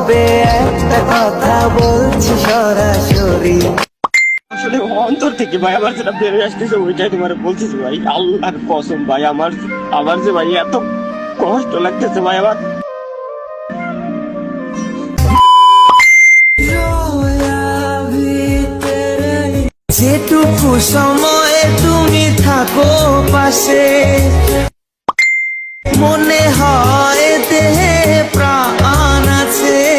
তবে একটা কথা বলছি সরাসরি। আসলে অন্তর থেকে ভাই আমার যেটা বেরোয় আসতেছে ওইটাই তোমার বলতেছি ভাই, আল্লাহর কসম ভাই। আমার আমার যে ভাই এত কষ্ট লাগতেছে ভাই আমার। যেটুকু সময়ে তুমি থাকো পাশে, মনে হয়